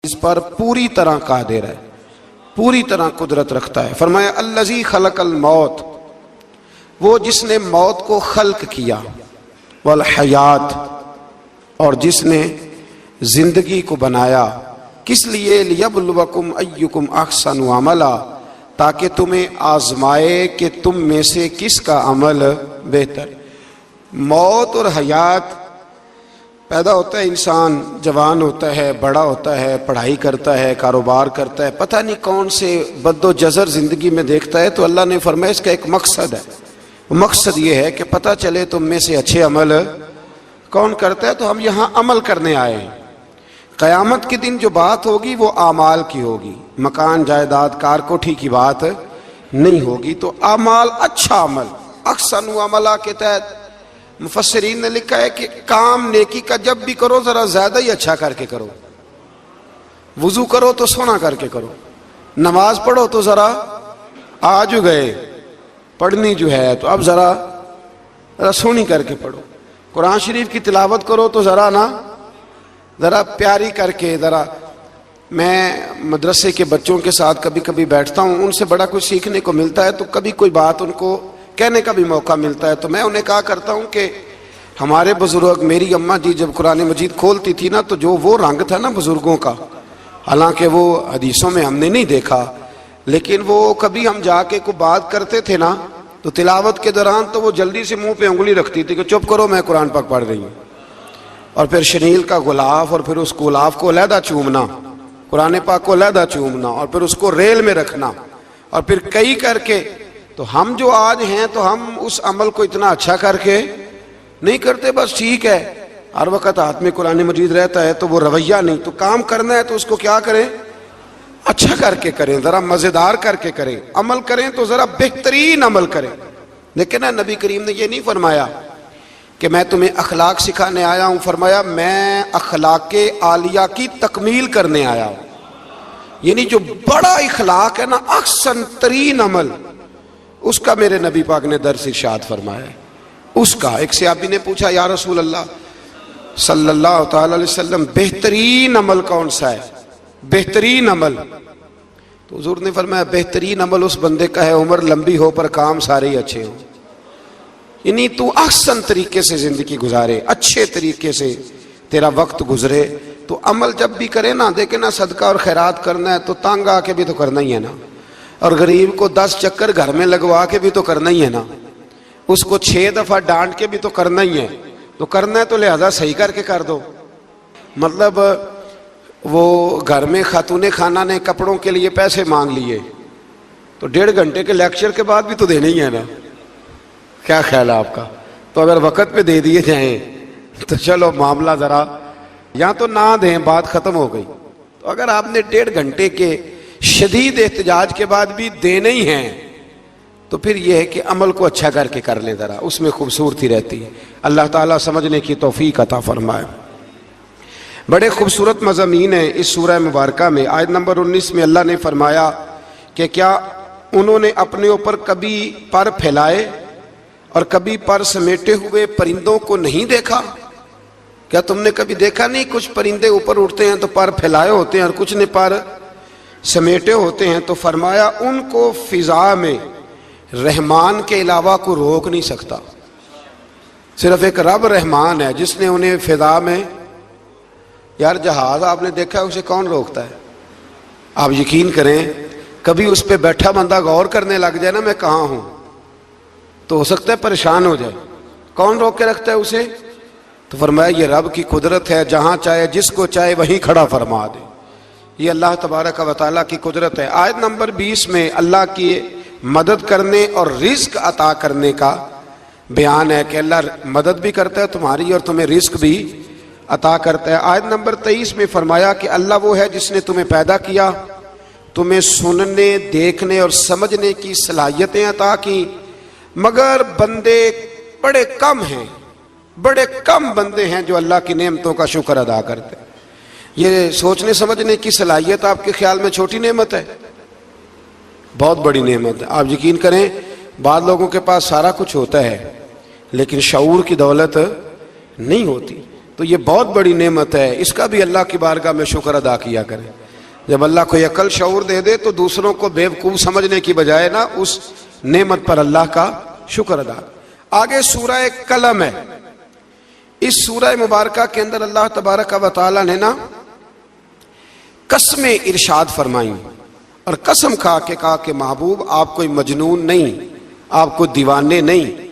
اس پر پوری طرح قادر ہے، پوری طرح قدرت رکھتا ہے۔ فرمایا الذی خلق الموت، وہ جس نے موت کو خلق کیا، والحیات، اور جس نے زندگی کو بنایا، کس لیے؟ لیبلوکم ایکم احسن عملا، تاکہ تمہیں آزمائے کہ تم میں سے کس کا عمل بہتر۔ موت اور حیات، پیدا ہوتا ہے انسان، جوان ہوتا ہے، بڑا ہوتا ہے، پڑھائی کرتا ہے، کاروبار کرتا ہے، پتہ نہیں کون سے بد و جزر زندگی میں دیکھتا ہے، تو اللہ نے فرمایا اس کا ایک مقصد ہے۔ مقصد یہ ہے کہ پتہ چلے تم میں سے اچھے عمل کون کرتا ہے، تو ہم یہاں عمل کرنے آئے ہیں۔ قیامت کے دن جو بات ہوگی وہ اعمال کی ہوگی، مکان جائیداد کار کوٹھی کی بات نہیں ہوگی۔ تو اعمال، اچھا عمل، احسن عملہ کے تحت مفسرین نے لکھا ہے کہ کام نیکی کا جب بھی کرو ذرا زیادہ ہی اچھا کر کے کرو۔ وضو کرو تو سونا کر کے کرو، نماز پڑھو تو ذرا آج گئے پڑھنی جو ہے تو اب ذرا سونی کر کے پڑھو۔ قرآن شریف کی تلاوت کرو تو ذرا پیاری کر کے۔ ذرا میں مدرسے کے بچوں کے ساتھ کبھی کبھی بیٹھتا ہوں، ان سے بڑا کچھ سیکھنے کو ملتا ہے، تو کبھی کوئی بات ان کو کہنے کا بھی موقع ملتا ہے، تو میں انہیں کہا کرتا ہوں کہ ہمارے بزرگ، میری اماں جی جب قرآن مجید کھولتی تھی نا، تو جو وہ رنگ تھا نا بزرگوں کا، حالانکہ وہ حدیثوں میں ہم نے نہیں دیکھا، لیکن وہ کبھی ہم جا کے کوئی بات کرتے تھے نا، تو تلاوت کے دوران تو وہ جلدی سے منہ پہ انگلی رکھتی تھی کہ چپ کرو میں قرآن پاک پڑھ رہی ہوں، اور پھر شنیل کا غلاف، اور پھر اس غلاف کو علیحدہ چومنا، قرآن پاک کو علیحدہ چومنا، اور پھر اس کو ریل میں رکھنا، اور پھر کئی کر کے۔ تو ہم جو آج ہیں تو ہم اس عمل کو اتنا اچھا کر کے نہیں کرتے، بس ٹھیک ہے ہر وقت ہاتھ میں قرآن مجید رہتا ہے تو وہ رویہ نہیں۔ تو کام کرنا ہے تو اس کو کیا کریں؟ اچھا کر کے کریں، ذرا مزیدار کر کے کریں۔ عمل کریں تو ذرا بہترین عمل کریں۔ لیکن نبی کریم نے یہ نہیں فرمایا کہ میں تمہیں اخلاق سکھانے آیا ہوں، فرمایا میں اخلاق عالیہ کی تکمیل کرنے آیا ہوں۔ یعنی جو بڑا اخلاق ہے نا، احسن ترین عمل، اس کا میرے نبی پاک نے درس ارشاد فرمایا ہے۔ اس کا ایک صحابی نے پوچھا یا رسول اللہ صلی اللہ تعالی علیہ وسلم، بہترین عمل کون سا ہے؟ بہترین عمل؟ تو حضور نے فرمایا بہترین عمل اس بندے کا ہے عمر لمبی ہو پر کام سارے ہی اچھے ہوں۔ یعنی تو احسن طریقے سے زندگی گزارے، اچھے طریقے سے تیرا وقت گزرے۔ تو عمل جب بھی کرے نا، دیکھے نا صدقہ اور خیرات کرنا ہے تو تانگ آ کے بھی تو کرنا ہی ہے نا، اور غریب کو 10 چکر گھر میں لگوا کے بھی تو کرنا ہی ہے نا، اس کو 6 دفعہ ڈانٹ کے بھی تو کرنا ہی ہے۔ تو کرنا ہے تو لہذا صحیح کر کے کر دو۔ مطلب وہ گھر میں خاتون خانہ نے کپڑوں کے لیے پیسے مانگ لیے تو 1.5 گھنٹے کے لیکچر کے بعد بھی تو دینے ہی ہے نا۔ کیا خیال ہے آپ کا؟ تو اگر وقت پہ دے دیے جائیں تو چلو معاملہ ذرا، یا تو نہ دیں، بات ختم ہو گئی۔ تو اگر آپ نے 1.5 گھنٹے کے شدید احتجاج کے بعد بھی دینے ہی ہیں تو پھر یہ ہے کہ عمل کو اچھا کر کے کر لیں، ذرا اس میں خوبصورتی رہتی ہے۔ اللہ تعالیٰ سمجھنے کی توفیق عطا فرمائے۔ بڑے خوبصورت مضامین ہیں اس سورہ مبارکہ میں۔ آیت نمبر 19 میں اللہ نے فرمایا کہ کیا انہوں نے اپنے اوپر کبھی پر پھیلائے اور کبھی پر سمیٹے ہوئے پرندوں کو نہیں دیکھا؟ کیا تم نے کبھی دیکھا نہیں کچھ پرندے اوپر اڑتے ہیں تو پر پھیلائے ہوتے ہیں اور کچھ نے پر سمیٹے ہوتے ہیں؟ تو فرمایا ان کو فضا میں رحمان کے علاوہ کو روک نہیں سکتا، صرف ایک رب رحمان ہے جس نے انہیں فضا میں۔ یار جہاز آپ نے دیکھا ہے، اسے کون روکتا ہے؟ آپ یقین کریں کبھی اس پہ بیٹھا بندہ غور کرنے لگ جائے نا میں کہاں ہوں، تو ہو سکتا ہے پریشان ہو جائے۔ کون روک کے رکھتا ہے اسے؟ تو فرمایا یہ رب کی قدرت ہے، جہاں چاہے جس کو چاہے وہیں کھڑا فرما دے۔ یہ اللہ تبارک و تعالیٰ کی قدرت ہے۔ آیت نمبر 20 میں اللہ کی مدد کرنے اور رزق عطا کرنے کا بیان ہے کہ اللہ مدد بھی کرتا ہے تمہاری اور تمہیں رزق بھی عطا کرتا ہے۔ آیت نمبر 23 میں فرمایا کہ اللہ وہ ہے جس نے تمہیں پیدا کیا، تمہیں سننے، دیکھنے اور سمجھنے کی صلاحیتیں عطا کی، مگر بندے بڑے کم ہیں، بڑے کم بندے ہیں جو اللہ کی نعمتوں کا شکر ادا کرتے ہیں۔ یہ سوچنے سمجھنے کی صلاحیت آپ کے خیال میں چھوٹی نعمت ہے؟ بہت بڑی نعمت ہے۔ آپ یقین کریں بعض لوگوں کے پاس سارا کچھ ہوتا ہے لیکن شعور کی دولت نہیں ہوتی۔ تو یہ بہت بڑی نعمت ہے، اس کا بھی اللہ کی بارگاہ میں شکر ادا کیا کریں۔ جب اللہ کو عقل شعور دے دے تو دوسروں کو بیوقوف سمجھنے کی بجائے نا اس نعمت پر اللہ کا شکر ادا۔ آگے سورہ قلم ہے، اس سورہ مبارکہ کے اندر اللہ تبارک و تعالی نے نا قسمیں ارشاد فرمائیں، اور قسم کھا کے کہا کہ محبوب آپ کوئی مجنون نہیں، آپ کو دیوانے نہیں،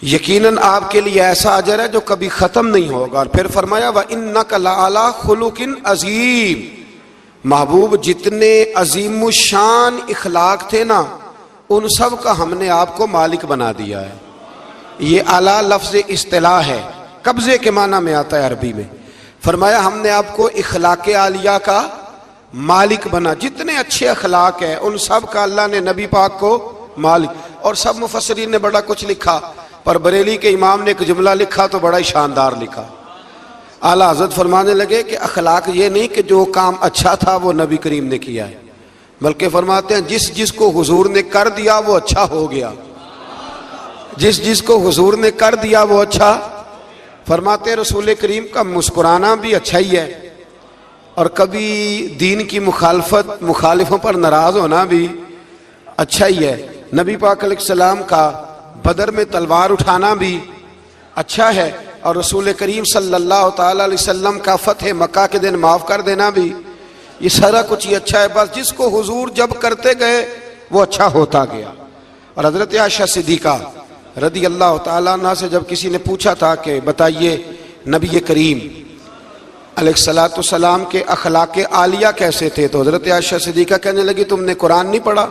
یقیناً آپ کے لیے ایسا اجر ہے جو کبھی ختم نہیں ہوگا۔ اور پھر فرمایا وَإِنَّكَ لَعَلَىٰ خُلُقٍ عَظِيمٍ، محبوب جتنے عظیم الشان اخلاق تھے نا ان سب کا ہم نے آپ کو مالک بنا دیا ہے۔ یہ اعلیٰ لفظ اصطلاح ہے، قبضے کے معنی میں آتا ہے عربی میں۔ فرمایا ہم نے آپ کو اخلاق عالیہ کا مالک بنا، جتنے اچھے اخلاق ہیں ان سب کا اللہ نے نبی پاک کو مالک۔ اور سب مفسرین نے بڑا کچھ لکھا، پر بریلی کے امام نے ایک جملہ لکھا تو بڑا ہی شاندار لکھا۔ اعلیٰ حضرت فرمانے لگے کہ اخلاق یہ نہیں کہ جو کام اچھا تھا وہ نبی کریم نے کیا ہے، بلکہ فرماتے ہیں جس کو حضور نے کر دیا وہ اچھا ہو گیا، جس کو حضور نے کر دیا وہ اچھا۔ فرماتے ہیں رسول کریم کا مسکرانا بھی اچھا ہی ہے، اور کبھی دین کی مخالفوں پر ناراض ہونا بھی اچھا ہی ہے۔ نبی پاک علیہ السلام کا بدر میں تلوار اٹھانا بھی اچھا ہے، اور رسول کریم صلی اللہ تعالی علیہ وسلم کا فتح مکہ کے دن معاف کر دینا بھی، یہ سارا کچھ ہی اچھا ہے۔ بس جس کو حضور جب کرتے گئے وہ اچھا ہوتا گیا۔ اور حضرت عائشہ صدیقہ رضی اللہ تعالیٰ عنہ سے جب کسی نے پوچھا تھا کہ بتائیے نبی کریم علیہ السلام کے اخلاق عالیہ کیسے تھے، تو حضرت عائشہ صدیقہ کہنے لگی تم نے قرآن نہیں پڑھا؟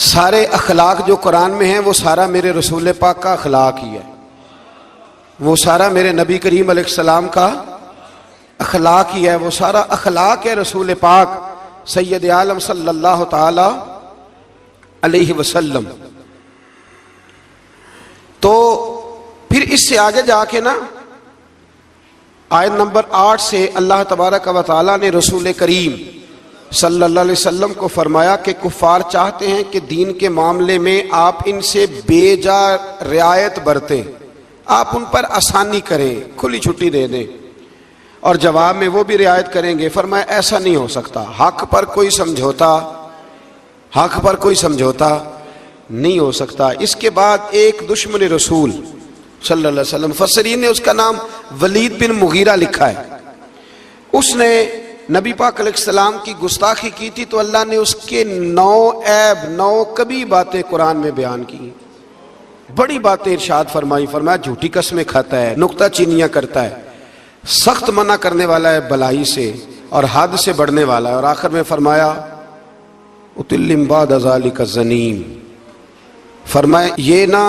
سارے اخلاق جو قرآن میں ہیں وہ سارا میرے رسول پاک کا اخلاق ہی ہے، وہ سارا میرے نبی کریم علیہ السلام کا اخلاق ہی ہے، وہ سارا اخلاق ہے رسول پاک سید عالم صلی اللہ تعالی علیہ وسلم۔ تو پھر اس سے آگے جا کے نا آیت نمبر 8 سے اللہ تبارک و تعالی نے رسول کریم صلی اللہ علیہ وسلم کو فرمایا کہ کفار چاہتے ہیں کہ دین کے معاملے میں آپ ان سے بے جا رعایت برتیں، آپ ان پر آسانی کریں، کھلی چھٹی دے دیں، اور جواب میں وہ بھی رعایت کریں گے۔ فرمایا ایسا نہیں ہو سکتا، حق پر کوئی سمجھوتا نہیں ہو سکتا۔ اس کے بعد ایک دشمن رسول صلی اللہ علیہ وسلم، مفسرین نے اس کا نام ولید بن مغیرہ لکھا ہے، اس نے نبی پاک علیہ السلام کی گستاخی کی تھی، تو اللہ نے اس کے 9 کبھی باتیں قرآن میں بیان کی، بڑی باتیں ارشاد فرمایا جھوٹی قسمیں کھاتا ہے، نکتہ چینیاں کرتا ہے، سخت منع کرنے والا ہے بلائی سے اور حد سے بڑھنے والا ہے، اور آخر میں فرمایا اتلم بعد ذالک زنیم، فرمایا یہ نہ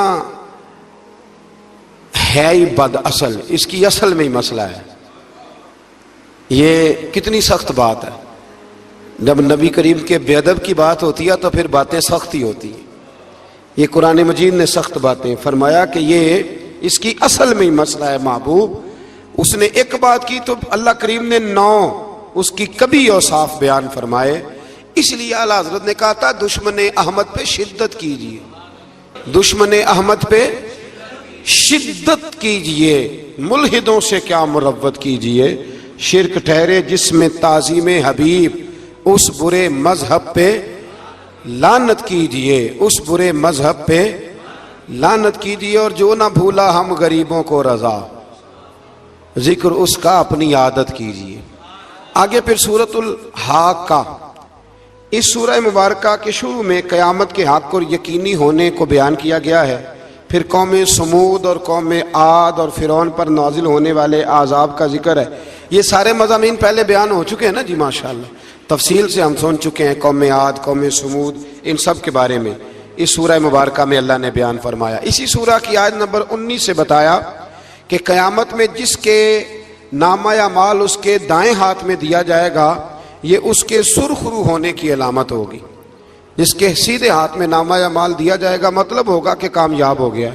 ہے ہی بد اصل، اس کی اصل میں ہی مسئلہ ہے۔ یہ کتنی سخت بات ہے، جب نبی کریم کے بے ادب کی بات ہوتی ہے تو پھر باتیں سخت ہی ہوتی ہیں۔ یہ قرآن مجید نے سخت باتیں فرمایا کہ یہ اس کی اصل میں ہی مسئلہ ہے محبوب۔ اس نے ایک بات کی تو اللہ کریم نے 9 اس کی کبھی اوصاف بیان فرمائے، اس لیے اعلیٰ حضرت نے کہا تھا دشمن احمد پہ شدت کیجئے، دشمن احمد پہ شدت کیجئے، ملحدوں سے کیا مروت کیجئے، شرک ٹھہرے جس میں تعظیم حبیب، اس برے مذہب پہ لعنت کیجئے، اس برے مذہب پہ لعنت کیجئے، اور جو نہ بھولا ہم غریبوں کو رضا، ذکر اس کا اپنی عادت کیجئے۔ آگے پھر سورۃ الحاقہ، اس سورہ مبارکہ کے شروع میں قیامت کے حق اور یقینی ہونے کو بیان کیا گیا ہے، پھر قوم سمود اور قوم عاد اور فرعون پر نازل ہونے والے عذاب کا ذکر ہے۔ یہ سارے مضامین پہلے بیان ہو چکے ہیں نا جی، ماشاءاللہ تفصیل سے ہم سن چکے ہیں، قوم عاد، قوم سمود، ان سب کے بارے میں اس سورہ مبارکہ میں اللہ نے بیان فرمایا۔ اسی سورہ کی آیت نمبر 19 سے بتایا کہ قیامت میں جس کے نامہ اعمال اس کے دائیں ہاتھ میں دیا جائے گا، یہ اس کے سرخ رو ہونے کی علامت ہوگی۔ جس کے سیدھے ہاتھ میں نامہ اعمال دیا جائے گا مطلب ہوگا کہ کامیاب ہو گیا،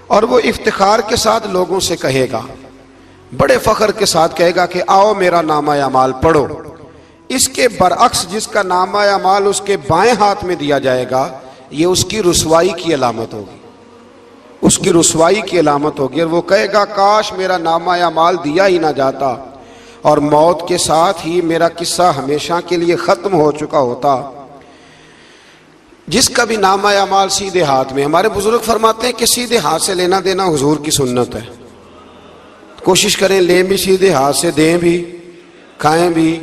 اور وہ افتخار کے ساتھ لوگوں سے کہے گا، بڑے فخر کے ساتھ کہے گا کہ آؤ میرا نامہ اعمال پڑھو۔ اس کے برعکس جس کا نامہ اعمال اس کے بائیں ہاتھ میں دیا جائے گا، یہ اس کی رسوائی کی علامت ہوگی۔ اس کی رسوائی کی علامت ہوگی، اور وہ کہے گا کاش میرا نامہ اعمال دیا ہی نہ جاتا اور موت کے ساتھ ہی میرا قصہ ہمیشہ کے لیے ختم ہو چکا ہوتا۔ جس کا بھی نامہ اعمال سیدھے ہاتھ میں، ہمارے بزرگ فرماتے ہیں کہ سیدھے ہاتھ سے لینا دینا حضور کی سنت ہے، کوشش کریں لیں بھی سیدھے ہاتھ سے، دیں بھی، کھائیں بھی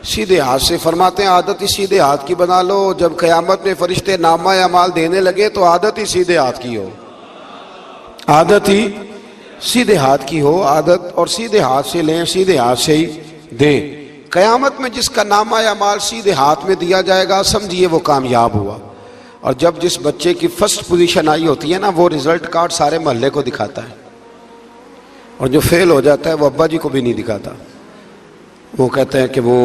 سیدھے ہاتھ سے۔ فرماتے ہیں عادت ہی سیدھے ہاتھ کی بنا لو، جب قیامت میں فرشتے نامہ اعمال دینے لگے تو عادت ہی سیدھے ہاتھ کی ہو، عادت ہی سیدھے ہاتھ کی ہو، عادت، اور سیدھے ہاتھ سے لیں، سیدھے ہاتھ سے ہی دیں۔ قیامت میں جس کا نامہ اعمال سیدھے ہاتھ میں دیا جائے گا سمجھیے وہ کامیاب ہوا۔ اور جب جس بچے کی فرسٹ پوزیشن آئی ہوتی ہے نا، وہ رزلٹ کارڈ سارے محلے کو دکھاتا ہے، اور جو فیل ہو جاتا ہے وہ ابا جی کو بھی نہیں دکھاتا، وہ کہتے ہیں کہ وہ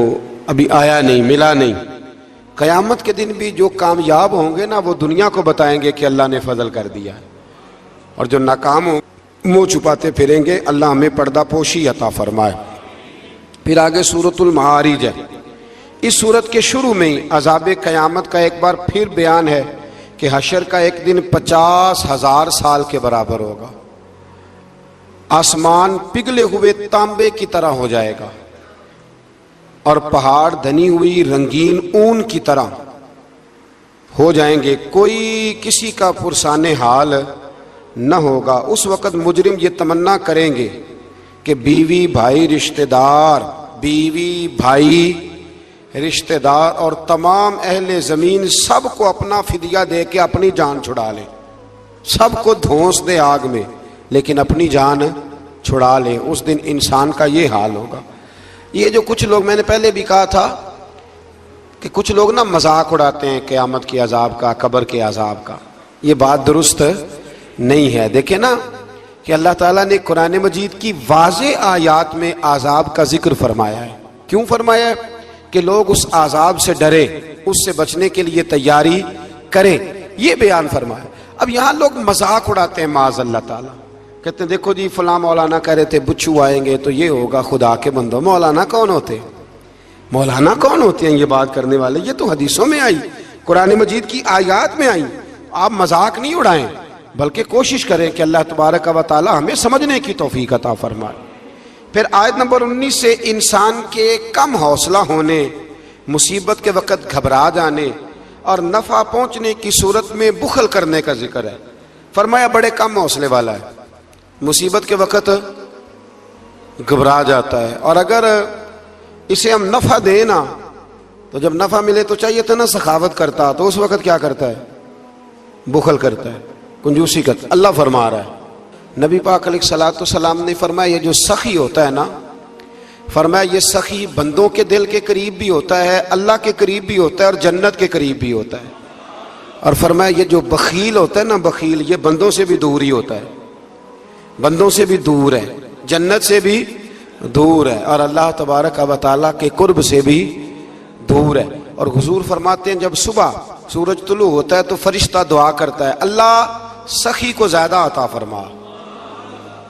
ابھی آیا نہیں، ملا نہیں۔ قیامت کے دن بھی جو کامیاب ہوں گے نا وہ دنیا کو بتائیں گے کہ اللہ نے فضل کر دیا ہے، اور جو ناکام ہوں منہ چھپاتے پھریں گے۔ اللہ ہمیں پردہ پوشی عطا فرمائے۔ پھر آگے سورۃ المعارج ہے۔ اس سورت کے شروع میں ہی عذاب قیامت کا ایک بار پھر بیان ہے کہ حشر کا ایک دن 50,000 سال کے برابر ہوگا، آسمان پگھلے ہوئے تانبے کی طرح ہو جائے گا، اور پہاڑ دھنی ہوئی رنگین اون کی طرح ہو جائیں گے، کوئی کسی کا پرسان حال نہ ہوگا۔ اس وقت مجرم یہ تمنا کریں گے کہ بیوی بھائی رشتہ دار، بیوی بھائی رشتہ دار اور تمام اہل زمین سب کو اپنا فدیہ دے کے اپنی جان چھڑا لیں، سب کو دھونس دے آگ میں لیکن اپنی جان چھڑا لیں۔ اس دن انسان کا یہ حال ہوگا۔ یہ جو کچھ لوگ، میں نے پہلے بھی کہا تھا کہ کچھ لوگ نا مذاق اڑاتے ہیں قیامت کے عذاب کا، قبر کے عذاب کا، یہ بات درست نہیں ہے۔ دیکھیں نا کہ اللہ تعالیٰ نے قرآن مجید کی واضح آیات میں عذاب کا ذکر فرمایا ہے۔ کیوں فرمایا ہے؟ کہ لوگ اس عذاب سے ڈرے، اس سے بچنے کے لیے تیاری کریں، یہ بیان فرمایا۔ اب یہاں لوگ مذاق اڑاتے ہیں معاذ اللہ تعالیٰ، کہتے ہیں دیکھو جی فلاں مولانا کہہ رہے تھے بچھو آئیں گے تو یہ ہوگا۔ خدا کے بندو، مولانا کون ہوتے ہیں؟ مولانا کون ہوتے ہیں یہ بات کرنے والے؟ یہ تو حدیثوں میں آئی، قرآن مجید کی آیات میں آئی۔ آپ مذاق نہیں اڑائیں بلکہ کوشش کریں کہ اللہ تبارک و تعالی ہمیں سمجھنے کی توفیق عطا فرمائے۔ پھر آیت نمبر 19 سے انسان کے کم حوصلہ ہونے، مصیبت کے وقت گھبرا جانے اور نفع پہنچنے کی صورت میں بخل کرنے کا ذکر ہے۔ فرمایا بڑے کم حوصلے والا ہے، مصیبت کے وقت گھبرا جاتا ہے، اور اگر اسے ہم نفع دیں نا تو جب نفع ملے تو چاہیے تھا نا سخاوت کرتا، تو اس وقت کیا کرتا ہے؟ بخل کرتا ہے، کنجوسی کرتا ہے۔ اللہ فرما رہا ہے، نبی پاک علیہ الصلوۃ والسلام نے فرمایا یہ جو سخی ہوتا ہے نا، فرمایا یہ سخی بندوں کے دل کے قریب بھی ہوتا ہے، اللہ کے قریب بھی ہوتا ہے، اور جنت کے قریب بھی ہوتا ہے۔ اور فرمایا یہ جو بخیل ہوتا ہے نا، بخیل، یہ بندوں سے بھی دور ہی ہوتا ہے، بندوں سے بھی دور ہے، جنت سے بھی دور ہے، اور اللہ تبارک و تعالیٰ کے قرب سے بھی دور ہے۔ اور حضور فرماتے ہیں جب صبح سورج طلوع ہوتا ہے تو فرشتہ دعا کرتا ہے اللہ سخی کو زیادہ عطا فرما،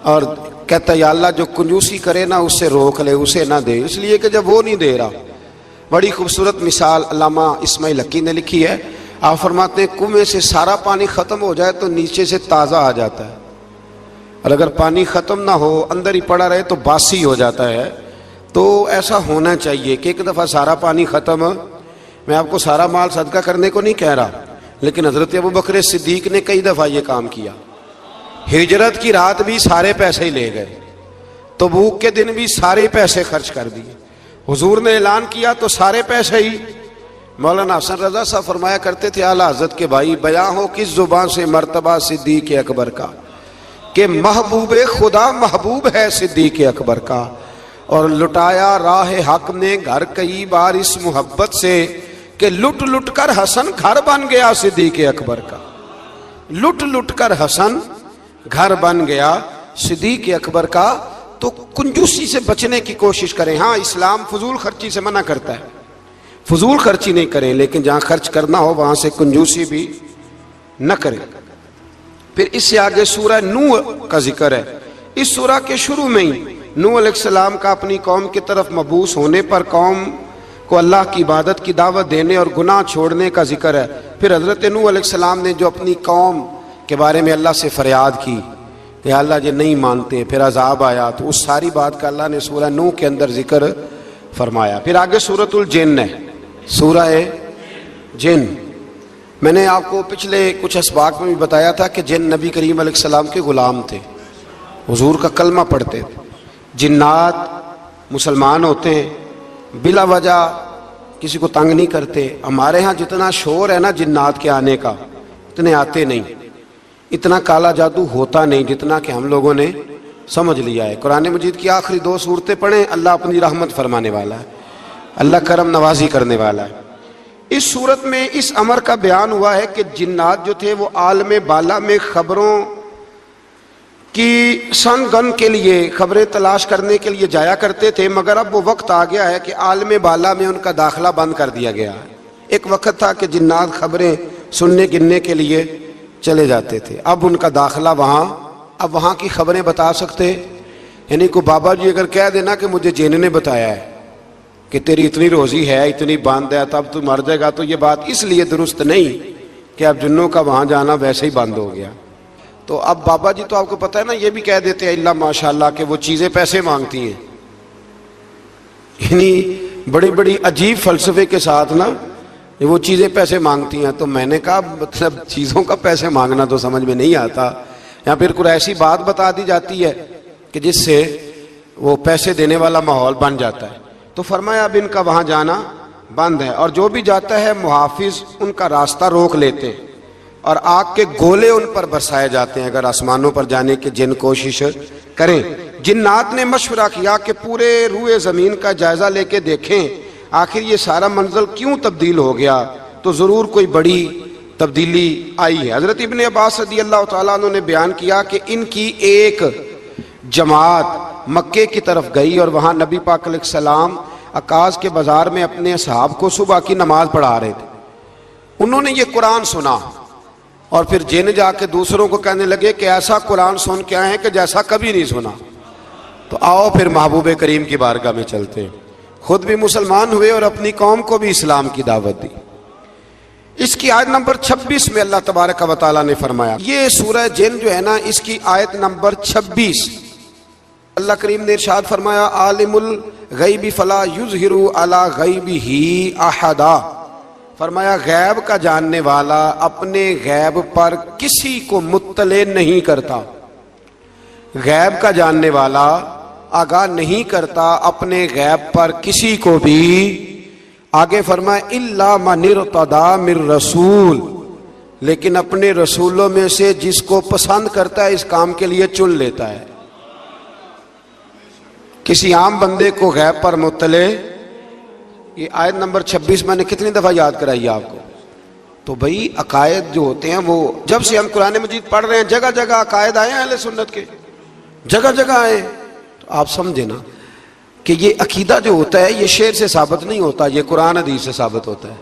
اور کہتا ہے یا اللہ جو کنجوسی کرے نا اس سے روک لے، اسے نہ دے، اس لیے کہ جب وہ نہیں دے رہا۔ بڑی خوبصورت مثال علامہ اسماعیل حقی نے لکھی ہے۔ آپ فرماتے ہیں کنویں سے سارا پانی ختم ہو جائے تو نیچے سے تازہ آ جاتا ہے، اور اگر پانی ختم نہ ہو اندر ہی پڑا رہے تو باسی ہو جاتا ہے۔ تو ایسا ہونا چاہیے کہ ایک دفعہ سارا پانی ختم، میں آپ کو سارا مال صدقہ کرنے کو نہیں کہہ رہا، لیکن حضرت ابوبکر صدیق نے کئی دفعہ یہ کام کیا۔ ہجرت کی رات بھی سارے پیسے ہی لے گئے، تبوک کے دن بھی سارے پیسے خرچ کر دیے، حضور نے اعلان کیا تو سارے پیسے ہی۔ مولانا حسن رضا صاحب فرمایا کرتے تھے اعلیٰ حضرت کے بھائی، بیاں ہو کس زبان سے مرتبہ صدیق اکبر کا کہ محبوب خدا محبوب ہے صدیق اکبر کا، اور لٹایا راہ حق نے گھر کئی بار اس محبت سے کہ لٹ لٹ کر حسن گھر بن گیا صدیق اکبر کا، لٹ لٹ کر حسن گھر بن گیا صدیق اکبر کا۔ تو کنجوسی سے بچنے کی کوشش کریں۔ ہاں اسلام فضول خرچی سے منع کرتا ہے، فضول خرچی نہیں کریں، لیکن جہاں خرچ کرنا ہو وہاں سے کنجوسی بھی نہ کریں۔ پھر اس سے آگے سورہ نوح کا ذکر ہے۔ اس سورہ کے شروع میں ہی نوح علیہ السلام کا اپنی قوم کی طرف مبعوث ہونے پر قوم کو اللہ کی عبادت کی دعوت دینے اور گناہ چھوڑنے کا ذکر ہے۔ پھر حضرت نوح علیہ السلام نے جو اپنی قوم کے بارے میں اللہ سے فریاد کی کہ اللہ یہ نہیں مانتے، پھر عذاب آیا، تو اس ساری بات کا اللہ نے سورہ نوح کے اندر ذکر فرمایا۔ پھر آگے سورۃ الجن ہے، سورہ جن۔ میں نے آپ کو پچھلے کچھ اسباق میں بھی بتایا تھا کہ جن نبی کریم علیہ السلام کے غلام تھے، حضور کا کلمہ پڑھتے تھے۔ جنات مسلمان ہوتے ہیں، بلا وجہ کسی کو تنگ نہیں کرتے۔ ہمارے ہاں جتنا شور ہے نا جنات کے آنے کا، اتنے آتے نہیں، اتنا کالا جادو ہوتا نہیں جتنا کہ ہم لوگوں نے سمجھ لیا ہے۔ قرآن مجید کی آخری 2 سورتیں پڑھیں، اللہ اپنی رحمت فرمانے والا ہے، اللہ کرم نوازی کرنے والا ہے۔ اس صورت میں اس امر کا بیان ہوا ہے کہ جنات جو تھے وہ عالم بالا میں خبروں کی سن گن کے لیے، خبریں تلاش کرنے کے لیے جایا کرتے تھے، مگر اب وہ وقت آ گیا ہے کہ عالم بالا میں ان کا داخلہ بند کر دیا گیا ہے۔ ایک وقت تھا کہ جنات خبریں سننے گننے کے لیے چلے جاتے تھے، اب ان کا داخلہ اب وہاں کی خبریں بتا سکتے، یعنی کوئی بابا جی اگر کہہ دینا کہ مجھے جن نے بتایا ہے کہ تیری اتنی روزی ہے، اتنی باندھ ہے، تب تو مر جائے گا، تو یہ بات اس لیے درست نہیں کہ اب جنوں کا وہاں جانا ویسے ہی بند ہو گیا۔ تو اب بابا جی تو آپ کو پتہ ہے نا، یہ بھی کہہ دیتے ہیں اللہ ماشاءاللہ کہ وہ چیزیں پیسے مانگتی ہیں، یعنی بڑی بڑی عجیب فلسفے کے ساتھ نا وہ چیزیں پیسے مانگتی ہیں۔ تو میں نے کہا مطلب چیزوں کا پیسے مانگنا تو سمجھ میں نہیں آتا، یا پھر کوئی ایسی بات بتا دی جاتی ہے کہ جس سے وہ پیسے دینے والا ماحول بن جاتا ہے۔ تو فرمایا اب ان کا وہاں جانا بند ہے، اور جو بھی جاتا ہے محافظ ان کا راستہ روک لیتے ہیں، اور آگ کے گولے ان پر برسائے جاتے ہیں اگر آسمانوں پر جانے کی جن کوشش کریں۔ جنات نے مشورہ کیا کہ پورے روئے زمین کا جائزہ لے کے دیکھیں آخر یہ سارا منظر کیوں تبدیل ہو گیا، تو ضرور کوئی بڑی تبدیلی آئی ہے۔ حضرت ابن عباس رضی اللہ تعالیٰ عنہ نے بیان کیا کہ ان کی ایک جماعت مکے کی طرف گئی، اور وہاں نبی پاک علیہ السلام عکاظ کے بازار میں اپنے اصحاب کو صبح کی نماز پڑھا رہے تھے۔ انہوں نے یہ قرآن سنا، اور پھر جن جا کے دوسروں کو کہنے لگے کہ ایسا قرآن سن کے آئے ہیں کہ جیسا کبھی نہیں سنا۔ تو آؤ پھر محبوب کریم کی بارگاہ میں چلتے ہیں، خود بھی مسلمان ہوئے اور اپنی قوم کو بھی اسلام کی دعوت دی۔ اس کی آیت نمبر 26 میں اللہ تبارک و تعالیٰ نے فرمایا، یہ سورہ جن جو ہے نا، اس کی آیت نمبر 26، اللہ کریم نے ارشاد فرمایا عالم الغیب فلا یظہر علی غیبہ احدا، فرمایا غیب کا جاننے والا اپنے غیب پر کسی کو مطلع نہیں کرتا، غیب کا جاننے والا آگاہ نہیں کرتا اپنے غیب پر کسی کو بھی۔ آگے فرمایا الا من ارتضی من رسول، لیکن اپنے رسولوں میں سے جس کو پسند کرتا ہے اس کام کے لیے چن لیتا ہے۔ کسی عام بندے کو غیب پر مطلع، یہ آیت نمبر 26 میں نے کتنی دفعہ یاد کرائی آپ کو؟ تو بھئی عقائد جو ہوتے ہیں وہ جب سے ہم قرآن مجید پڑھ رہے ہیں جگہ جگہ عقائد آئے ہیں اہل سنت کے، جگہ جگہ آئے، تو آپ سمجھے نا کہ یہ عقیدہ جو ہوتا ہے یہ شعر سے ثابت نہیں ہوتا، یہ قرآن حدیث سے ثابت ہوتا ہے۔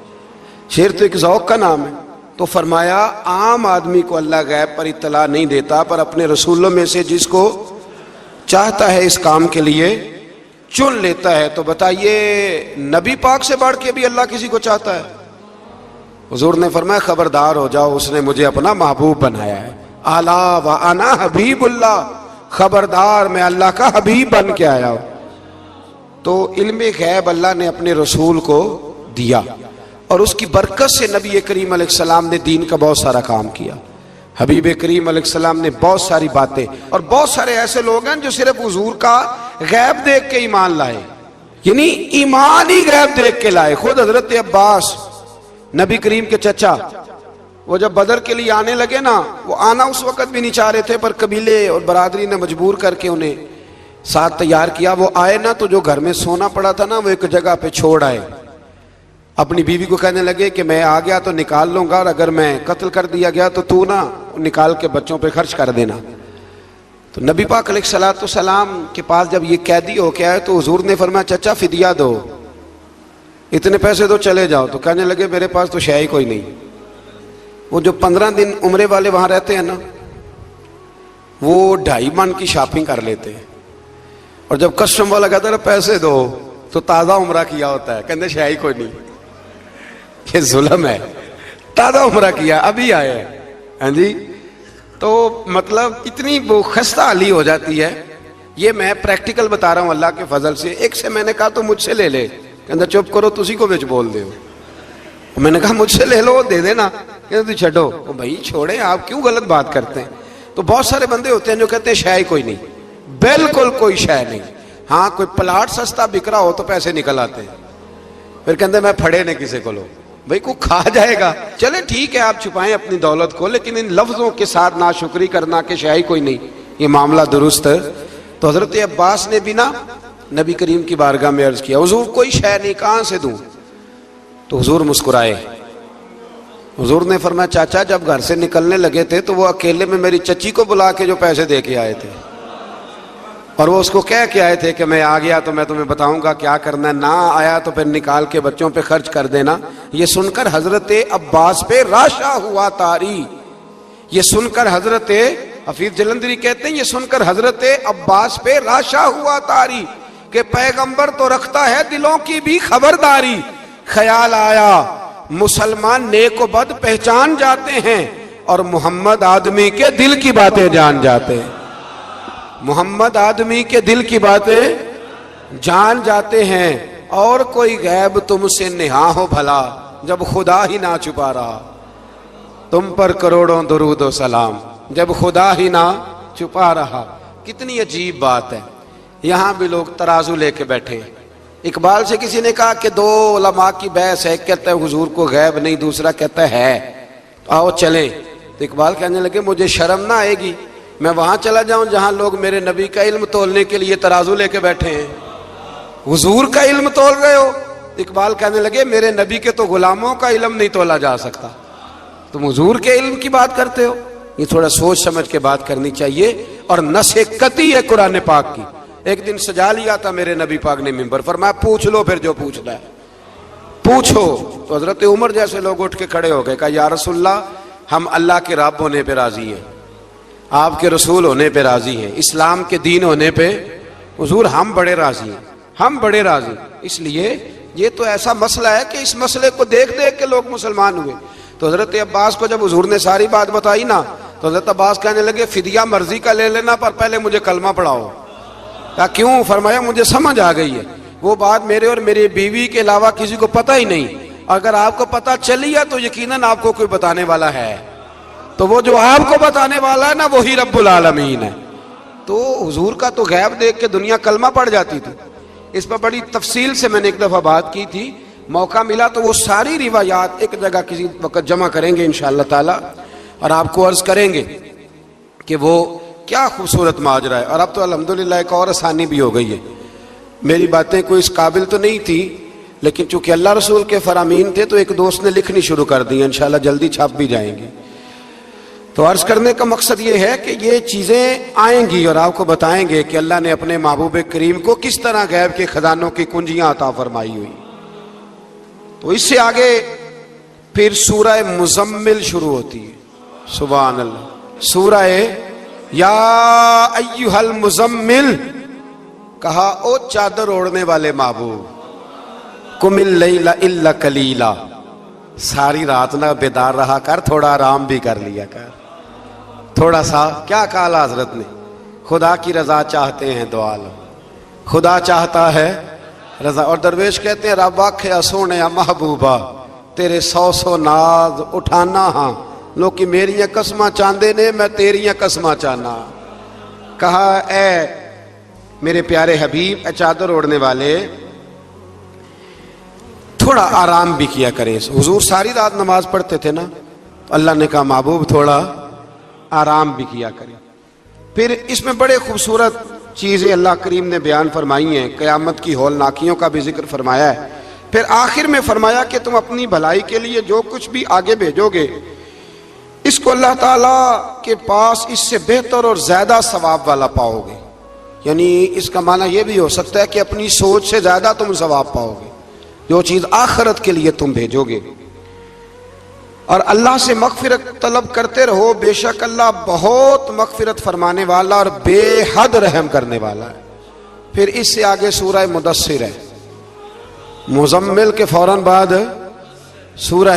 شعر تو ایک ذوق کا نام ہے۔ تو فرمایا عام آدمی کو اللہ غیب پر اطلاع نہیں دیتا، پر اپنے رسولوں میں سے جس کو چاہتا ہے اس کام کے لیے چن لیتا ہے۔ تو بتائیے نبی پاک سے بڑھ کے بھی اللہ کسی کو چاہتا ہے؟ حضور نے فرمایا خبردار ہو جاؤ، اس نے مجھے اپنا محبوب بنایا ہے، الا وانا حبیب اللہ، خبردار میں اللہ کا حبیب بن کے آیا ہوں۔ تو علم غیب اللہ نے اپنے رسول کو دیا، اور اس کی برکت سے نبی کریم علیہ السلام نے دین کا بہت سارا کام کیا۔ حبیب کریم علیہ السلام نے بہت ساری باتیں، اور بہت سارے ایسے لوگ ہیں جو صرف حضور کا غیب دیکھ کے ایمان لائے، یعنی ایمان ہی غیب دیکھ کے لائے۔ خود حضرت عباس نبی کریم کے چچا، وہ جب بدر کے لیے آنے لگے نا، وہ آنا اس وقت بھی نہیں چاہ رہے تھے، پر قبیلے اور برادری نے مجبور کر کے انہیں ساتھ تیار کیا۔ وہ آئے نا تو جو گھر میں سونا پڑا تھا نا وہ ایک جگہ پہ چھوڑ آئے، اپنی بیوی کو کہنے لگے کہ میں آ گیا تو نکال لوں گا، اور اگر میں قتل کر دیا گیا تو تو نا نکال کے بچوں پہ خرچ کر دینا۔ تو نبی پاک علیہ الصلوۃ والسلام کے پاس جب یہ قیدی ہو کے آئے تو حضور نے فرمایا چچا فدیہ دو، اتنے پیسے دو چلے جاؤ۔ تو کہنے لگے میرے پاس تو شے ہی کوئی نہیں۔ وہ جو 15 دن عمرے والے وہاں رہتے ہیں نا، وہ 2.5 من کی شاپنگ کر لیتے ہیں، اور جب کسٹم والا کہتا ہے پیسے دو تو تازہ عمرہ کیا ہوتا ہے، کہتے شے ہی کوئی نہیں، یہ ظلم ہے، تازہ عمرہ کیا ابھی آئے ہیں، ہاں جی۔ تو مطلب اتنی وہ خستہ حالی ہو جاتی ہے. یہ میں پریکٹیکل بتا رہا ہوں اللہ کے فضل سے. ایک سے میں نے کہا تو مجھ سے لے لے, کہتا چپ کرو تسی کو بچ بول دے ہو. میں نے کہا مجھ سے لے لو دے دینا, کہتے تو چھڈو. بھائی چھوڑیں, آپ کیوں غلط بات کرتے ہیں. تو بہت سارے بندے ہوتے ہیں جو کہتے ہیں شے ہی کوئی نہیں, بالکل کوئی شے نہیں. ہاں کوئی پلاٹ سستا بک رہا ہو تو پیسے نکل آتے ہیں, پھر کہتے میں پھڑے نہیں کسی کو لو. بھائی کو کھا جائے گا, چلے ٹھیک ہے آپ چھپائیں اپنی دولت کو, لیکن ان لفظوں کے ساتھ ناشکری کرنا کہ شے ہی کوئی نہیں, یہ معاملہ درست ہے. تو حضرت عباس نے بھی نا نبی کریم کی بارگاہ میں عرض کیا, حضور کوئی شے نہیں, کہاں سے دوں. تو حضور مسکرائے. حضور نے فرمایا چاچا جب گھر سے نکلنے لگے تھے تو وہ اکیلے میں میری چچی کو بلا کے جو پیسے دے کے آئے تھے, اور وہ اس کو کہہ کے آئے تھے کہ میں آ گیا تو میں تمہیں بتاؤں گا کیا کرنا ہے, نہ آیا تو پھر نکال کے بچوں پہ خرچ کر دینا. یہ سن کر حضرت عباس پہ راشا ہوا تاری. یہ سن کر حضرت حفیظ جلندری کہتے ہیں یہ سن کر حضرت عباس پہ راشا ہوا تاری کہ پیغمبر تو رکھتا ہے دلوں کی بھی خبرداری. خیال آیا مسلمان نیک و بد پہچان جاتے ہیں اور محمد آدمی کے دل کی باتیں جان جاتے ہیں. محمد آدمی کے دل کی باتیں جان جاتے ہیں, اور کوئی غیب تم سے نہا ہو بھلا جب خدا ہی نہ چھپا رہا. تم پر کروڑوں درود و سلام جب خدا ہی نہ چھپا رہا. کتنی عجیب بات ہے. یہاں بھی لوگ ترازو لے کے بیٹھے ہیں. اقبال سے کسی نے کہا کہ دو علماء کی بحث ہے, ایک کہتا ہے حضور کو غیب نہیں, دوسرا کہتا ہے آؤ چلیں. تو اقبال کہنے لگے مجھے شرم نہ آئے گی میں وہاں چلا جاؤں جہاں لوگ میرے نبی کا علم تولنے کے لیے ترازو لے کے بیٹھے ہیں, حضور کا علم تول رہے ہو. اقبال کہنے لگے میرے نبی کے تو غلاموں کا علم نہیں تولا جا سکتا, تم حضور کے علم کی بات کرتے ہو. یہ تھوڑا سوچ سمجھ کے بات کرنی چاہیے. اور نص قطعی ہے قرآن پاک کی. ایک دن سجا لیا تھا میرے نبی پاک نے منبر, فرمایا پوچھ لو پھر جو پوچھنا ہے پوچھو. تو حضرت عمر جیسے لوگ اٹھ کے کھڑے ہو گئے, کہا یا رسول اللہ ہم اللہ کے رب ہونے پہ راضی ہیں, آپ کے رسول ہونے پہ راضی ہیں, اسلام کے دین ہونے پہ حضور ہم بڑے راضی ہیں, ہم بڑے راضی. اس لیے یہ تو ایسا مسئلہ ہے کہ اس مسئلے کو دیکھ دیکھ کے لوگ مسلمان ہوئے. تو حضرت عباس کو جب حضور نے ساری بات بتائی نا تو حضرت عباس کہنے لگے فدیہ مرضی کا لے لینا پر پہلے مجھے کلمہ پڑھاؤ. کہا کیوں؟ فرمایا مجھے سمجھ آ گئی ہے وہ بات میرے اور میری بیوی کے علاوہ کسی کو پتہ ہی نہیں, اگر آپ کو پتہ چلی ہے تو یقیناً آپ کو کوئی بتانے والا ہے, تو وہ جو آپ کو بتانے والا ہے نا وہی رب العالمین ہے. تو حضور کا تو غیب دیکھ کے دنیا کلمہ پڑھ جاتی تھی. اس پر بڑی تفصیل سے میں نے ایک دفعہ بات کی تھی, موقع ملا تو وہ ساری روایات ایک جگہ کسی وقت جمع کریں گے انشاءاللہ تعالی, اور آپ کو عرض کریں گے کہ وہ کیا خوبصورت ماجرا ہے. اور اب تو الحمدللہ ایک اور آسانی بھی ہو گئی ہے. میری باتیں کوئی اس قابل تو نہیں تھی, لیکن چونکہ اللہ رسول کے فرامین تھے تو ایک دوست نے لکھنی شروع کر دی, انشاءاللہ جلدی چھاپ بھی جائیں گی. تو عرض کرنے کا مقصد یہ ہے کہ یہ چیزیں آئیں گی اور آپ کو بتائیں گے کہ اللہ نے اپنے محبوب کریم کو کس طرح غیب کے خزانوں کی کنجیاں عطا فرمائی ہوئی. تو اس سے آگے پھر سورہ مزمل شروع ہوتی ہے. سبحان اللہ. سورہ یا ایھا المزمل, کہا او چادر اوڑھنے والے محبوب, قم اللیل الا قلیلا, ساری رات نہ بیدار رہا کر, تھوڑا آرام بھی کر لیا کر, تھوڑا سا. کیا کہا حضرت نے؟ خدا کی رضا چاہتے ہیں دعا لو, خدا چاہتا ہے رضا. اور درویش کہتے ہیں رب آکھیا سونے محبوبہ تیرے 100 ناز اٹھانا ہاں, لوکی میریاں قسماں چاندے نے میں تیریاں قسماں چاہنا. کہا اے میرے پیارے حبیب, اے چادر اوڑھنے والے, تھوڑا آرام بھی کیا کریں. حضور ساری رات نماز پڑھتے تھے نا, اللہ نے کہا محبوب تھوڑا آرام بھی کیا کریں. پھر اس میں بڑے خوبصورت چیزیں اللہ کریم نے بیان فرمائی ہیں, قیامت کی ہولناکیوں کا بھی ذکر فرمایا ہے. پھر آخر میں فرمایا کہ تم اپنی بھلائی کے لیے جو کچھ بھی آگے بھیجو گے اس کو اللہ تعالیٰ کے پاس اس سے بہتر اور زیادہ ثواب والا پاؤ گے. یعنی اس کا معنی یہ بھی ہو سکتا ہے کہ اپنی سوچ سے زیادہ تم ثواب پاؤ گے جو چیز آخرت کے لیے تم بھیجو گے. اور اللہ سے مغفرت طلب کرتے رہو, بے شک اللہ بہت مغفرت فرمانے والا اور بے حد رحم کرنے والا ہے. پھر اس سے آگے سورہ مدثر ہے. مزمل کے فوراً بعد سورہ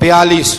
42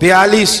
42,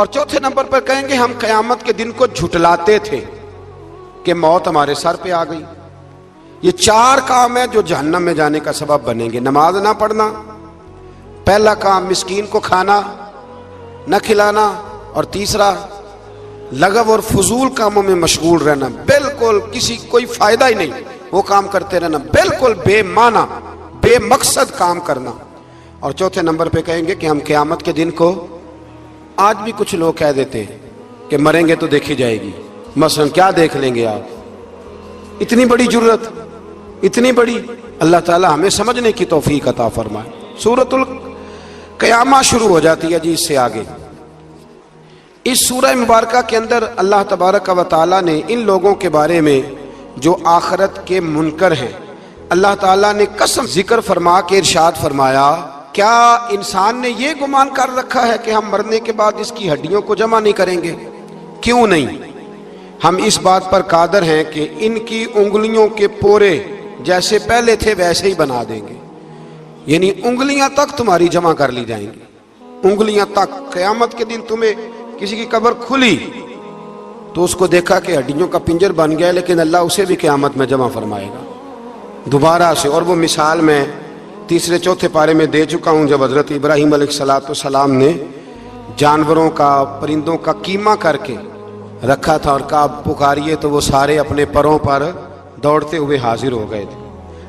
اور چوتھے نمبر پر کہیں گے ہم قیامت کے دن کو جھٹلاتے تھے کہ موت ہمارے سر پہ آ گئی۔ یہ 4 کام ہیں جو جہنم میں جانے کا سبب بنیں گے۔ نماز نہ پڑھنا، پہلا کام مسکین کو کھانا نہ کھلانا، اور تیسرا لغو اور فضول کاموں میں مشغول رہنا، بالکل کسی کوئی فائدہ ہی نہیں وہ کام کرتے رہنا، بالکل بے معنی بے مقصد کام کرنا۔ اور چوتھے نمبر پہ کہیں گے کہ ہم قیامت کے دن کو، آج بھی کچھ لوگ کہہ دیتے ہیں کہ مریں گے تو دیکھی جائے گی، مثلا کیا دیکھ لیں گے آپ؟ اتنی بڑی جرت، اتنی بڑی، اللہ تعالی ہمیں سمجھنے کی توفیق عطا فرمائے۔ سورۃ القیامہ شروع ہو جاتی ہے جی اس سے آگے۔ اس سورہ مبارکہ کے اندر اللہ تبارک و تعالی نے ان لوگوں کے بارے میں جو آخرت کے منکر ہیں، اللہ تعالیٰ نے قسم ذکر فرما کے ارشاد فرمایا، کیا انسان نے یہ گمان کر رکھا ہے کہ ہم مرنے کے بعد اس کی ہڈیوں کو جمع نہیں کریں گے؟ کیوں نہیں، ہم اس بات پر قادر ہیں کہ ان کی انگلیوں کے پورے جیسے پہلے تھے ویسے ہی بنا دیں گے، یعنی انگلیاں تک تمہاری جمع کر لی جائیں گی، انگلیاں تک۔ قیامت کے دن تمہیں کسی کی قبر کھلی تو اس کو دیکھا کہ ہڈیوں کا پنجر بن گیا، لیکن اللہ اسے بھی قیامت میں جمع فرمائے گا دوبارہ سے۔ اور وہ مثال میں 3 4 پارے میں دے چکا ہوں، جب حضرت ابراہیم علیہ السلام نے جانوروں کا، پرندوں کا کیما کر کے رکھا تھا اور کہا پکاریے، تو وہ سارے اپنے پروں پر دوڑتے ہوئے حاضر ہو گئے تھے۔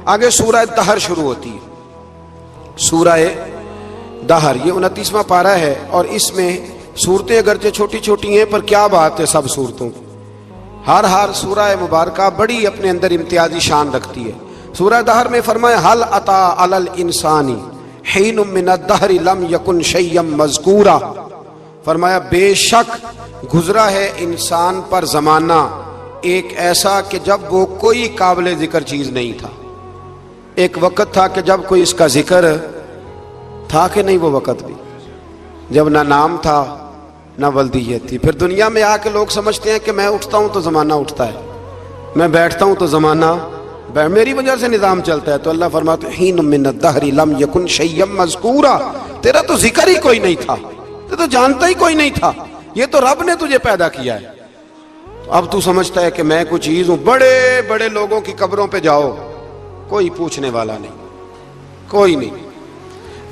آگے سورہ دہر شروع ہوتی ہے، سورہ دہر، یہ 29واں پارہ ہے، اور اس میں صورتیں اگرچہ چھوٹی چھوٹی ہیں پر کیا بات ہے سب صورتوں کی، ہر سورہ مبارکہ بڑی اپنے اندر امتیازی شان رکھتی ہے۔ سورہ دہر میں فرمایا حل اتی علی الانسان حین من الدہر لم یکن شیئا مذکورا، فرمایا بے شک گزرا ہے انسان پر زمانہ ایک ایسا کہ جب وہ کوئی قابل ذکر چیز نہیں تھا۔ ایک وقت تھا کہ جب کوئی اس کا ذکر تھا کہ نہیں، وہ وقت بھی جب نہ نام تھا نہ ولدیت تھی۔ پھر دنیا میں آ کے لوگ سمجھتے ہیں کہ میں اٹھتا ہوں تو زمانہ اٹھتا ہے، میں بیٹھتا ہوں تو زمانہ میری وجہ سے نظام چلتا ہے۔ تو اللہ فرماتے ہیں حین من الدہر لم یکن شیئا مذکورا، تیرا تو ذکر ہی کوئی نہیں تھا، تو جانتا ہی کوئی نہیں تھا، یہ تو رب نے تجھے پیدا کیا ہے۔ اب تو سمجھتا ہے کہ میں کوئی چیز ہوں۔ بڑے بڑے لوگوں کی قبروں پہ جاؤ، کوئی پوچھنے والا نہیں، کوئی نہیں۔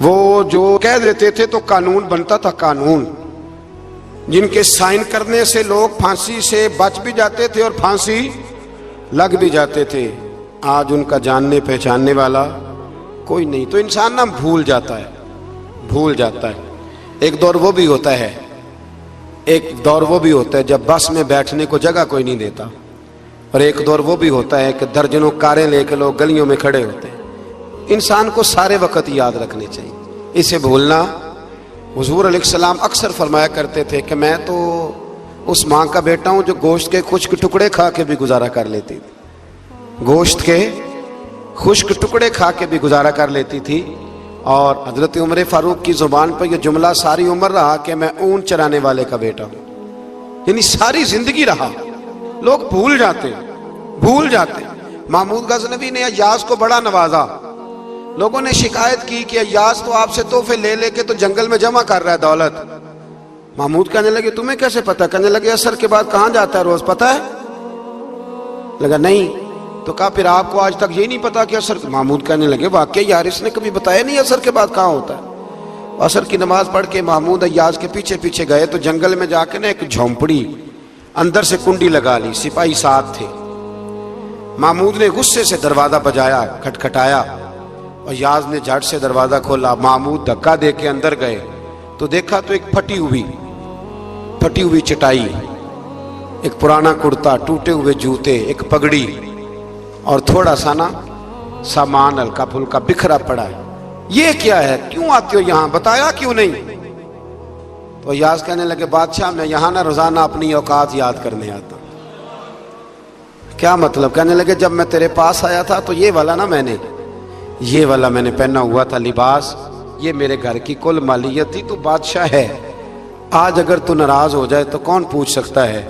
وہ جو کہہ دیتے تھے تو قانون بنتا تھا، قانون جن کے سائن کرنے سے لوگ پھانسی سے بچ بھی جاتے تھے اور پھانسی لگ بھی جاتے تھے، آج ان کا جاننے پہچاننے والا کوئی نہیں۔ تو انسان نا بھول جاتا ہے۔ ایک دور وہ بھی ہوتا ہے جب بس میں بیٹھنے کو جگہ کوئی نہیں دیتا، اور ایک دور وہ بھی ہوتا ہے کہ درجنوں کاریں لے کے لوگ گلیوں میں کھڑے ہوتے ہیں۔ انسان کو سارے وقت یاد رکھنے چاہیے، اسے بھولنا۔ حضور علیہ السلام اکثر فرمایا کرتے تھے کہ میں تو اس ماں کا بیٹا ہوں جو گوشت کے خشک ٹکڑے کھا کے بھی گزارا کر لیتی تھی، گوشت کے خشک ٹکڑے کھا کے بھی گزارا کر لیتی تھی۔ اور حضرت عمر فاروق کی زبان پر یہ جملہ ساری عمر رہا کہ میں اونٹ چرانے والے کا بیٹا ہوں، یعنی ساری زندگی رہا۔ لوگ بھول جاتے۔ محمود غزنوی نے ایاز کو بڑا نوازا، لوگوں نے شکایت کی کہ ایاز تو آپ سے تحفے لے لے کے تو جنگل میں جمع کر رہا ہے دولت۔ محمود کہنے لگے تمہیں کیسے پتا؟ کہنے لگے عصر کے بعد کہاں جاتا ہے روز، پتا ہے؟ لگا نہیں، تو کہا پھر آپ کو آج تک یہ نہیں پتا کہ عصر؟ محمود کہنے لگے واقعی یار اس نے کبھی بتایا نہیں عصر کے بعد کہاں ہوتا ہے۔ عصر کی نماز پڑھ کے محمود ایاز کے پیچھے پیچھے گئے تو جنگل میں جا کے نا ایک جھونپڑی اندر سے کنڈی لگا لی، سپاہی ساتھ تھے۔ محمود نے غصے سے دروازہ بجایا، کھٹکھٹایا، اور ایاز نے جھٹ سے دروازہ کھولا۔ محمود دھکا دے کے اندر گئے تو دیکھا تو ایک پھٹی ہوئی چٹائی، ایک پرانا کرتا، ٹوٹے ہوئے جوتے، ایک پگڑی، اور تھوڑا سا نا سامان ہلکا پھلکا بکھرا پڑا ہے۔ یہ کیا ہے؟ کیوں آتے ہو یہاں؟ بتایا کیوں نہیں؟ تو ایاز کہنے لگے بادشاہ میں یہاں نہ روزانہ اپنی اوقات یاد کرنے آتا۔ کیا مطلب؟ کہنے لگے جب میں تیرے پاس آیا تھا تو یہ والا میں نے پہنا ہوا تھا لباس، یہ میرے گھر کی کل مالیت تھی، تو بادشاہ ہے، آج اگر تو ناراض ہو جائے تو کون پوچھ سکتا ہے؟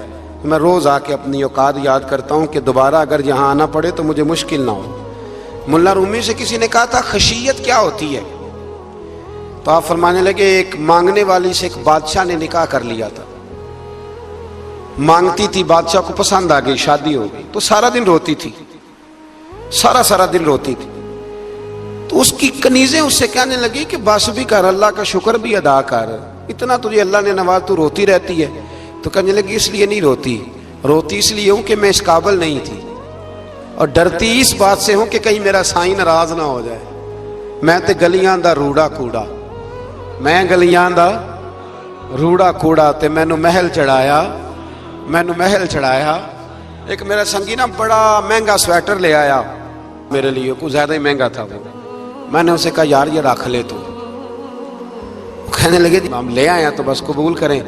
میں روز آ کے اپنی اوقات یاد کرتا ہوں کہ دوبارہ اگر یہاں آنا پڑے تو مجھے مشکل نہ ہو۔ ملا رومی سے کسی نے کہا تھا خشیت کیا ہوتی ہے؟ تو تو آپ فرمانے لگے ایک مانگنے والی سے ایک بادشاہ نے نکاح کر لیا تھا، مانگتی تھی، بادشاہ کو پسند آ گئی، شادی ہو گئی، تو سارا دن روتی تھی، سارا دن روتی تھی۔ تو اس کی کنیزیں اس سے کہنے لگی کہ بس بھی کر، اللہ کا شکر بھی ادا کر، اتنا تجھے اللہ نے نواز، تو روتی رہتی ہے۔ تو کہنے لگی اس لیے نہیں روتی اس لیے ہوں کہ میں اس قابل نہیں تھی، اور ڈرتی اس بات سے ہوں کہ کہیں میرا سائیں ناراض نہ ہو جائے۔ میں تے گلیاں دا روڑا کوڑا، میں گلیاں دا روڑا کوڑا، تے مینوں محل چڑھایا۔ ایک میرا سنگی نا بڑا مہنگا سویٹر لے آیا میرے لیے، کچھ زیادہ ہی مہنگا تھا وہ۔ میں نے اسے کہا یار یہ رکھ لے تو، کہنے لگے ہم لے آیا تو بس قبول کریں۔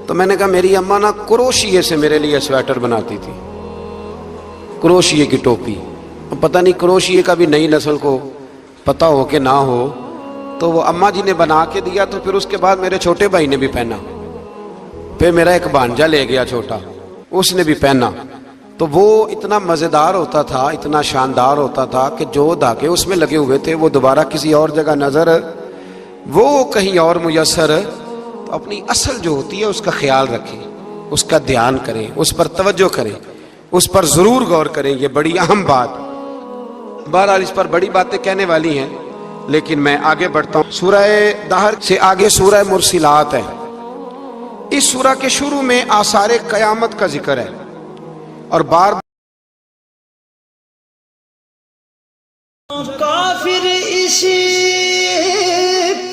تو میں نے کہا میری اماں نا کروشیے سے میرے لیے سویٹر بناتی تھی، کروشیے کی ٹوپی، پتہ نہیں کروشیے کا بھی نئی نسل کو پتہ ہو کہ نہ ہو، تو وہ اماں جی نے بنا کے دیا، تو پھر اس کے بعد میرے چھوٹے بھائی نے بھی پہنا، پھر میرا ایک بھانجا لے گیا چھوٹا، اس نے بھی پہنا۔ تو وہ اتنا مزیدار ہوتا تھا، اتنا شاندار ہوتا تھا کہ جو دھاگے اس میں لگے ہوئے تھے وہ دوبارہ کسی اور جگہ نظر، وہ کہیں اور میسر۔ تو اپنی اصل جو ہوتی ہے اس کا خیال رکھیں، اس کا دھیان کریں، اس پر توجہ کریں، اس پر ضرور غور کریں، یہ بڑی اہم بات۔ بہرحال اس پر بڑی باتیں کہنے والی ہیں، لیکن میں آگے بڑھتا ہوں۔ سورہ دہر سے آگے سورہ مرسلات ہے۔ اس سورہ کے شروع میں آثار قیامت کا ذکر ہے، اور بار کافر اسی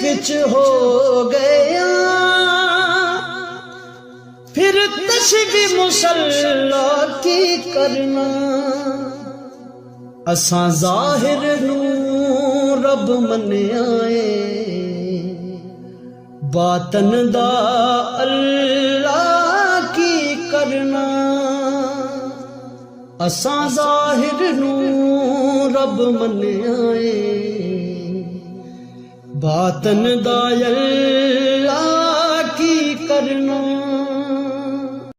پچ ہو گیا، پھر تسبیح مسلح کی کرنا، اساں ظاہر نو رب منیائے، باطن دا اللہ کی کرنا، اساں ظاہر نو رب منیائے، باطن دا اللہ کی کرنا۔